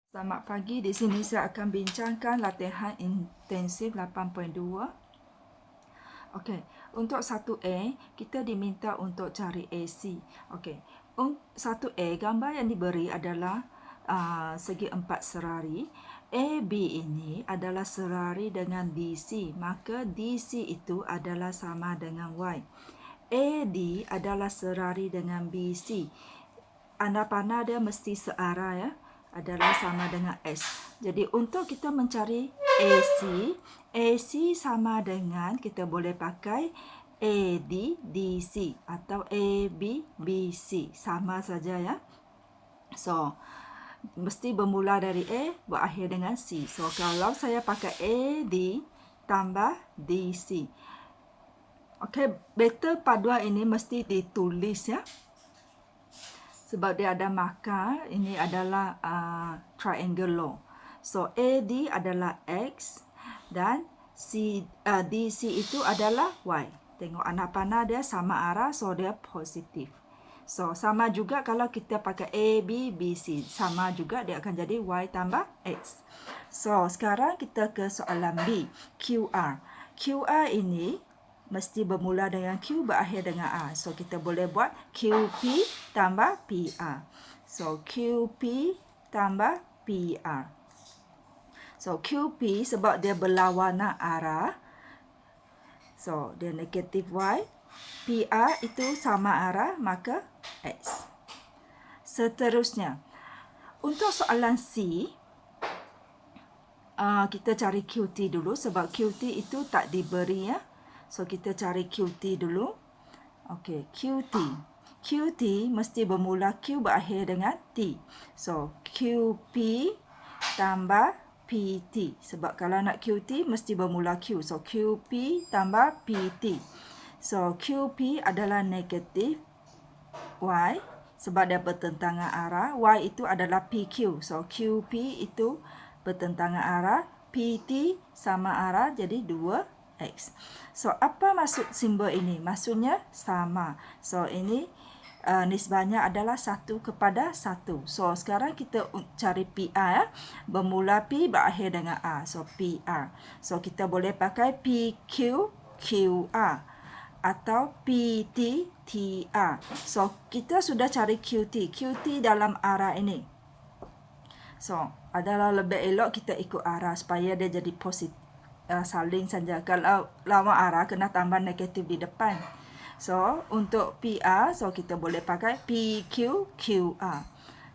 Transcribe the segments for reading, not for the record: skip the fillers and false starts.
Selamat pagi, di sini saya akan bincangkan latihan intensif 8.2. Okey, untuk 1A, kita diminta untuk cari AC. Okey, 1A, gambar yang diberi adalah segi empat serari. AB ini adalah serari dengan DC, maka DC itu adalah sama dengan Y. AD adalah serari dengan BC. Anda pandang dia mesti searah ya, adalah sama dengan S. Jadi untuk kita mencari AC sama dengan kita boleh pakai AD DC atau AB BC, sama saja ya. So mesti bermula dari A berakhir dengan C. So kalau saya pakai AD tambah DC. Okey, beta paduan ini mesti ditulis ya. Sebab dia ada markah, ini adalah triangle law. So AD adalah X dan DC itu adalah Y. Tengok anak panah dia sama arah, so dia positif. So sama juga kalau kita pakai AB, BC, sama juga dia akan jadi Y tambah X. So sekarang kita ke soalan B, QR. QR ini mesti bermula dengan Q berakhir dengan R. So kita boleh buat QP tambah PR. So QP tambah PR. So QP sebab dia berlawanan arah. So dia negatif Y. PR itu sama arah, maka X. Seterusnya, untuk soalan C, kita cari QT dulu sebab QT itu tak diberi ya. So kita cari QT dulu. Okey, QT. QT mesti bermula Q berakhir dengan T. So QP tambah PT. Sebab kalau nak QT mesti bermula Q. So QP tambah PT. So QP adalah negatif Y sebab dia bertentangan arah. Y itu adalah PQ. So QP itu bertentangan arah. PT sama arah jadi 2X. So apa maksud simbol ini? Maksudnya sama. So ini nisbahnya adalah 1 kepada 1. So sekarang kita cari PR. Bermula P berakhir dengan R. So PR. So kita boleh pakai PQ QR atau PT TR. So kita sudah cari QT. QT dalam arah ini. So adalah lebih elok kita ikut arah supaya dia jadi positif. Saling saja. Kalau lawan arah kena tambah negatif di depan. So untuk PR, so kita boleh pakai PQ QR.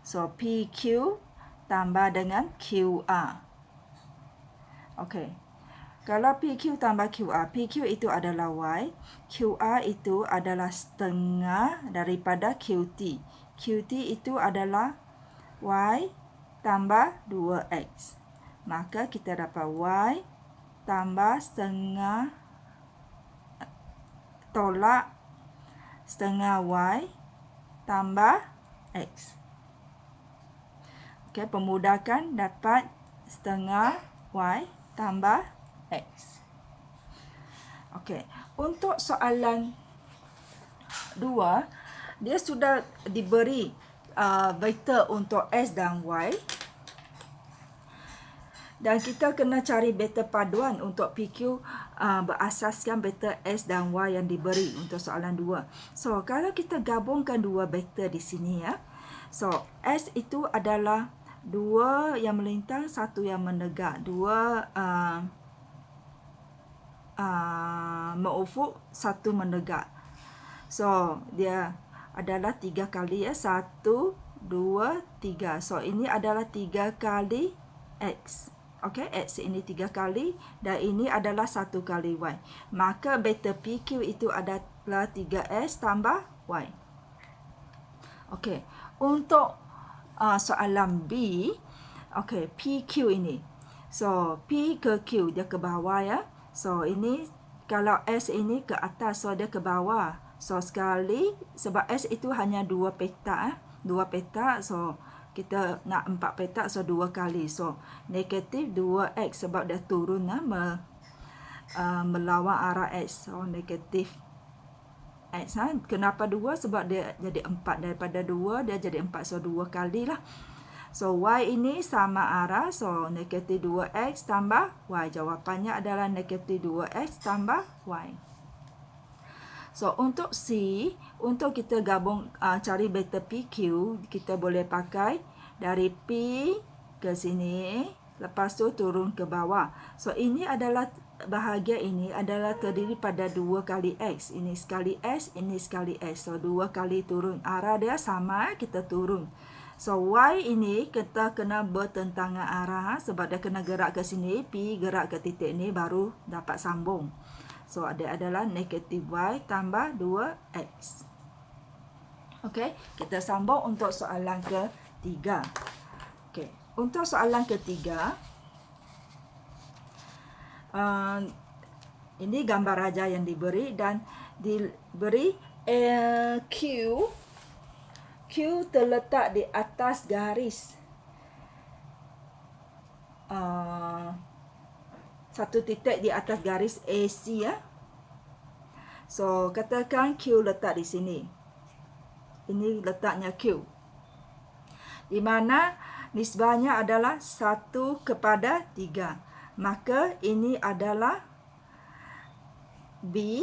So PQ tambah dengan QR. Okey. Kalau PQ tambah QR, PQ itu adalah Y, QR itu adalah setengah daripada QT. QT itu adalah Y tambah 2X. Maka kita dapat Y tambah setengah tolak setengah Y tambah X. Okey, pemudahkan dapat setengah Y tambah X. Okey, untuk soalan 2, dia sudah diberi vektor untuk S dan Y. Dan kita kena cari vektor paduan untuk PQ berasaskan vektor S dan Y yang diberi untuk soalan 2. So, kalau kita gabungkan dua vektor di sini ya. So, S itu adalah 2 yang melintang, 1 yang menegak. 2 mengufuk, 1 menegak. So, dia adalah 3 kali ya. 1, 2, 3. So, ini adalah 3 kali X. Okey, X ini 3 kali dan ini adalah 1 kali Y. Maka vektor PQ itu adalah 3S tambah Y. Okey, untuk soalan B, okey, PQ ini. So, P ke Q, dia ke bawah ya. So, ini kalau S ini ke atas, so dia ke bawah. So, sekali, sebab S itu hanya 2 petak. 2 petak, so kita nak 4 petak, so 2 kali. So, negatif 2X sebab dia turun melawan arah X. So, negatif X. Kenapa 2? Sebab dia jadi 4. Daripada 2, dia jadi 4. So, 2 kali lah. So, Y ini sama arah. So, negatif 2X tambah Y. Jawapannya adalah negatif 2X tambah Y. So, untuk C, untuk kita gabung cari beta PQ, kita boleh pakai dari P ke sini, lepas tu turun ke bawah. So, ini adalah bahagian ini adalah terdiri pada 2 kali X. Ini sekali S, ini sekali S. So, 2 kali turun. Arah dia sama, kita turun. So, Y ini kita kena bertentangan arah sebab dia kena gerak ke sini. P gerak ke titik ni baru dapat sambung. So, dia adalah negatif Y tambah 2X. Okey, kita sambung untuk soalan ketiga. Okey, untuk soalan ketiga, ini gambar raja yang diberi dan diberi Q terletak di atas garis satu titik di atas garis AC ya. So, katakan Q letak di sini. Ini letaknya Q. Di mana nisbahnya adalah 1/3. Maka ini adalah B.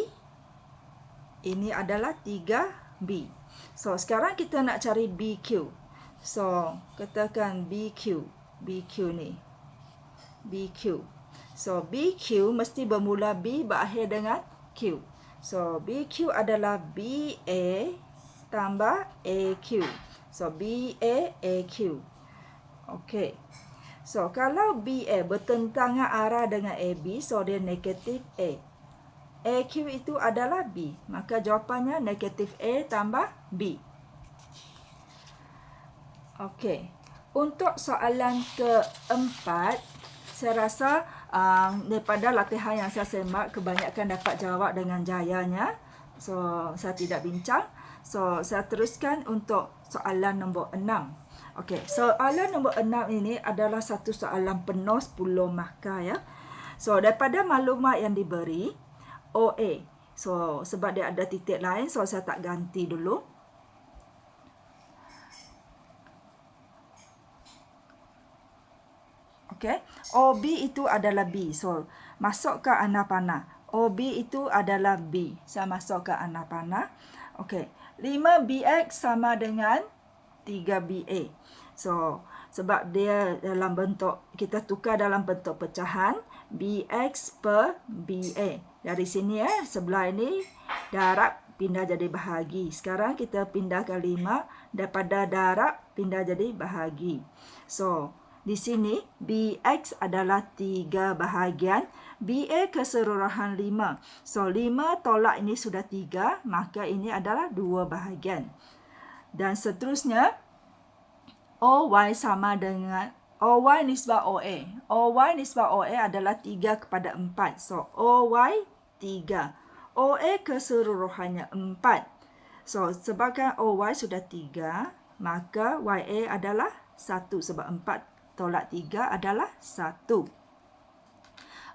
Ini adalah 3B. So, sekarang kita nak cari BQ. So, katakan BQ. BQ ni. BQ. So, BQ mesti bermula B berakhir dengan Q. So, BQ adalah BA tambah AQ. So, BA, AQ. Okey. So, kalau BA bertentangan arah dengan AB, so dia negatif A. AQ itu adalah B. Maka jawapannya negatif A tambah B. Okey. Untuk soalan keempat, saya rasa daripada latihan yang saya semak, kebanyakan dapat jawab dengan jayanya. So, saya tidak bincang. So, saya teruskan untuk soalan nombor 6. Okey, soalan nombor 6 ini adalah satu soalan penuh 10 markah ya. So, daripada maklumat yang diberi, OA. So, sebab dia ada titik lain, so saya tak ganti dulu. Okey, OB itu adalah B. So, masuk ke anak panah. OB itu adalah B. Saya masuk ke anak panah. Okey, 5BX sama dengan 3BA. So, sebab dia dalam bentuk, kita tukar dalam bentuk pecahan, BX per BA. Dari sini sebelah ini darab pindah jadi bahagi. Sekarang kita pindah ke 5, daripada darab pindah jadi bahagi. So, di sini BX adalah 3 bahagian, BA keseluruhan 5. So, 5 tolak ini sudah 3, maka ini adalah 2 bahagian. Dan seterusnya, OY sama dengan OY nisbah OA. OY nisbah OA adalah 3/4. So, OY 3. OA keseluruhannya 4. So, sebabkan OY sudah 3, maka YA adalah 1. Sebab 4 tolak 3 adalah 1.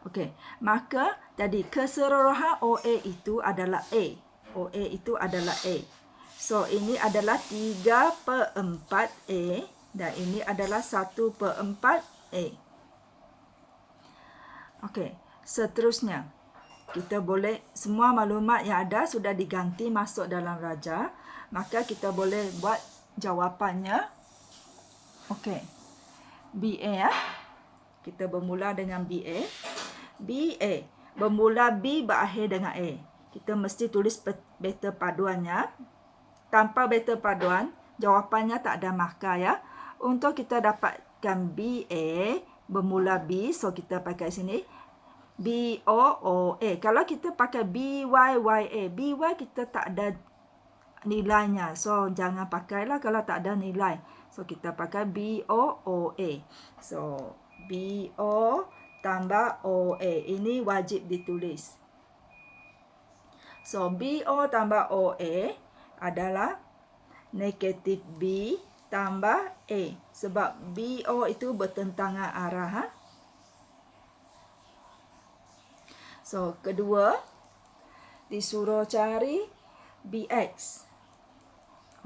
Okey, maka jadi keseluruhan OA itu adalah A. OA itu adalah A. So, ini adalah 3/4 A dan ini adalah 1/4 A. Okey, seterusnya kita boleh, semua maklumat yang ada sudah diganti masuk dalam raja, maka kita boleh buat jawapannya. Okey. BA ya. Kita bermula dengan BA. BA bermula B berakhir dengan A. Kita mesti tulis beta paduannya. Tanpa beta paduan, jawapannya tak ada markah ya. Untuk kita dapatkan BA bermula B, so kita pakai sini BOOA. Kalau kita pakai BYYA, BY kita tak ada nilainya. So, jangan pakailah kalau tak ada nilai. So, kita pakai BOOA. So, BO tambah OA. Ini wajib ditulis. So, BO tambah OA adalah negatif B tambah A. Sebab BO itu bertentangan arah. So, kedua, disuruh cari BX.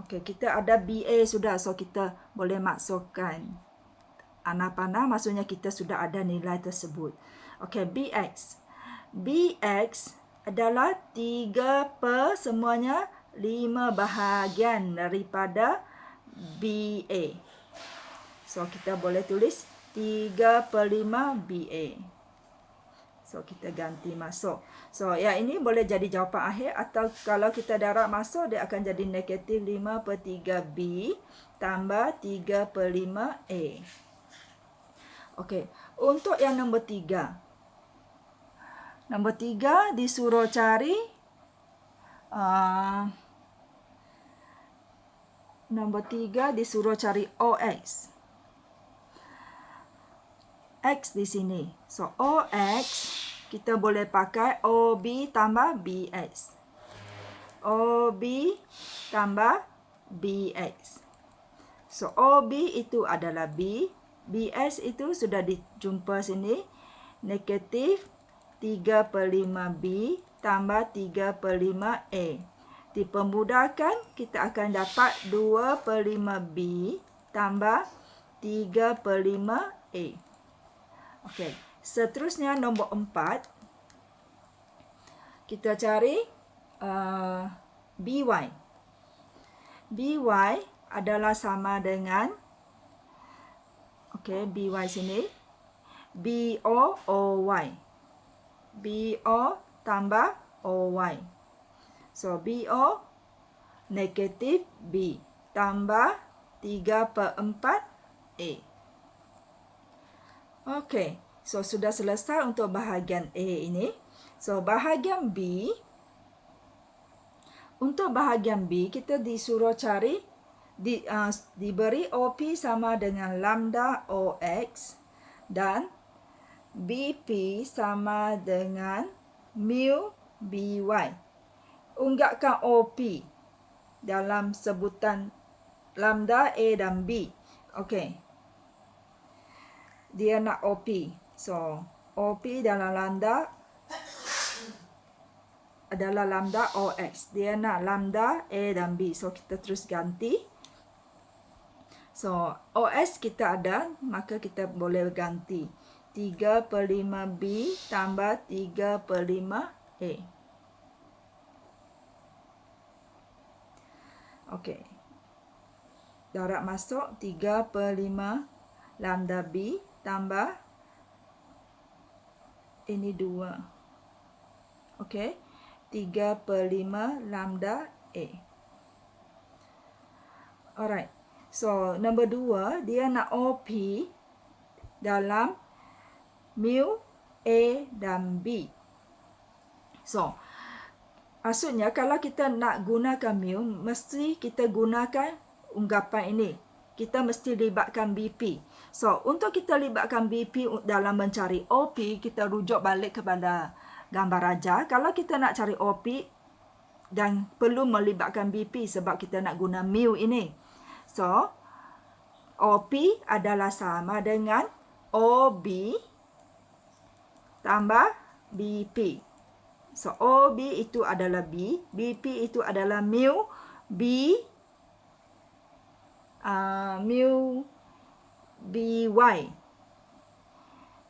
Okey, kita ada BA sudah. So, kita boleh masukkan panah maksudnya kita sudah ada nilai tersebut. Okey, BX. BX adalah 3 per semuanya 5 bahagian daripada BA. So, kita boleh tulis 3 per 5 BA. So, kita ganti masuk. So, yang ini boleh jadi jawapan akhir atau kalau kita darab masuk, dia akan jadi negatif 5 per 3B tambah 3 per 5A. Okey, untuk yang nombor 3. Nombor 3 disuruh cari nombor 3 disuruh cari OX. X di sini. So, OX kita boleh pakai OB tambah BX. OB tambah BX. So, OB itu adalah B. BX itu sudah dijumpa sini. Negatif 3 per 5B tambah 3 per 5A. Dipermudahkan, kita akan dapat 2 per 5B tambah 3 per 5A. Okey, seterusnya nombor 4. Kita cari BY. BY adalah sama dengan, okey, BY sini, BO BO tambah OY. So, BO negatif B tambah 3 per 4A. Okey, so sudah selesai untuk bahagian A ini. So, bahagian B. Untuk bahagian B, kita disuruh cari, diberi OP sama dengan lambda OX dan BP sama dengan mu BY. Unggahkan OP dalam sebutan lambda A dan B. Okey. Dia nak OP. So, OP dalam lambda adalah lambda OX. Dia nak lambda A dan B. So, kita terus ganti. So, OX kita ada, maka kita boleh ganti. 3 per 5B tambah 3 per 5A. Okey. Darab masuk 3 per 5 lambda B tambah ini 2. Okey. 3 per 5 lambda A. Alright. So, nombor 2, dia nak OP dalam mu A dan B. So, maksudnya kalau kita nak gunakan mu, mesti kita gunakan unggapan ini. Kita mesti libatkan BP. So, untuk kita libatkan BP dalam mencari OP, kita rujuk balik kepada gambar raja. Kalau kita nak cari OP dan perlu melibatkan BP sebab kita nak guna mu ini. So, OP adalah sama dengan OB tambah BP. So, OB itu adalah B, BP itu adalah mu B, mu BY.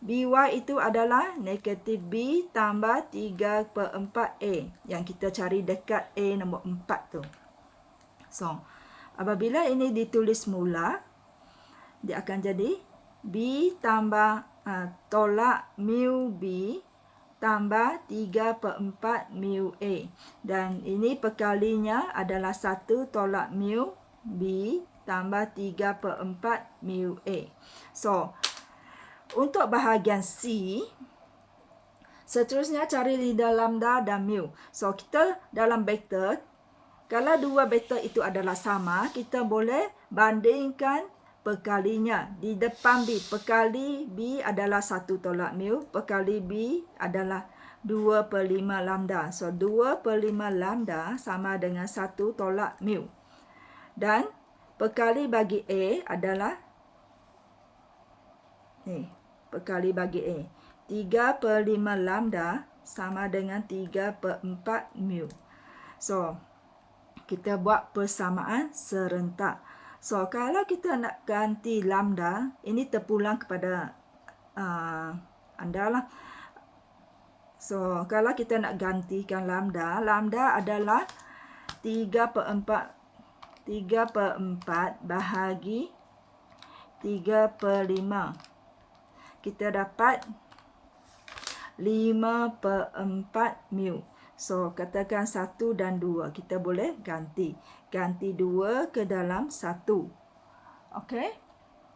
BY itu adalah negatif B tambah 3 per 4A. Yang kita cari dekat A nombor 4 tu. So, apabila ini ditulis mula, dia akan jadi B tambah tolak mu B tambah 3 per 4 mu A. Dan ini perkalinya adalah 1 tolak mu B tambah 3 per 4 mu A. So, untuk bahagian C, seterusnya cari lidah lambda dan mu. So, kita dalam vektor, kalau dua vektor itu adalah sama, kita boleh bandingkan perkalinya. Di depan B, perkali B adalah 1 tolak mu, perkali B adalah 2 per 5 lambda. So, 2 per 5 lambda sama dengan 1 tolak mu. Dan perkali bagi A adalah ni, perkali bagi A. 3 per 5 lambda sama dengan 3 per 4 mu. So, kita buat persamaan serentak. So, kalau kita nak ganti lambda, ini terpulang kepada anda lah. So, kalau kita nak gantikan lambda, lambda adalah 3/4 bahagi 3/5. Kita dapat 5/4 mu. So, katakan 1 dan 2. Kita boleh ganti. Ganti 2 ke dalam 1. Okey?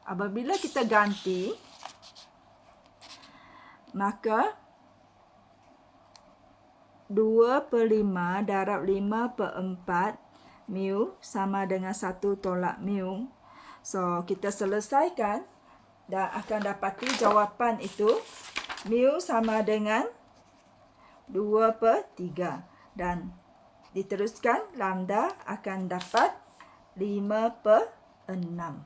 Apabila kita ganti, maka 2/5 darab 5/4 mu sama dengan 1 tolak mu. So, kita selesaikan dan akan dapati jawapan itu mu sama dengan 2/3. Dan diteruskan, lambda akan dapat 5/6.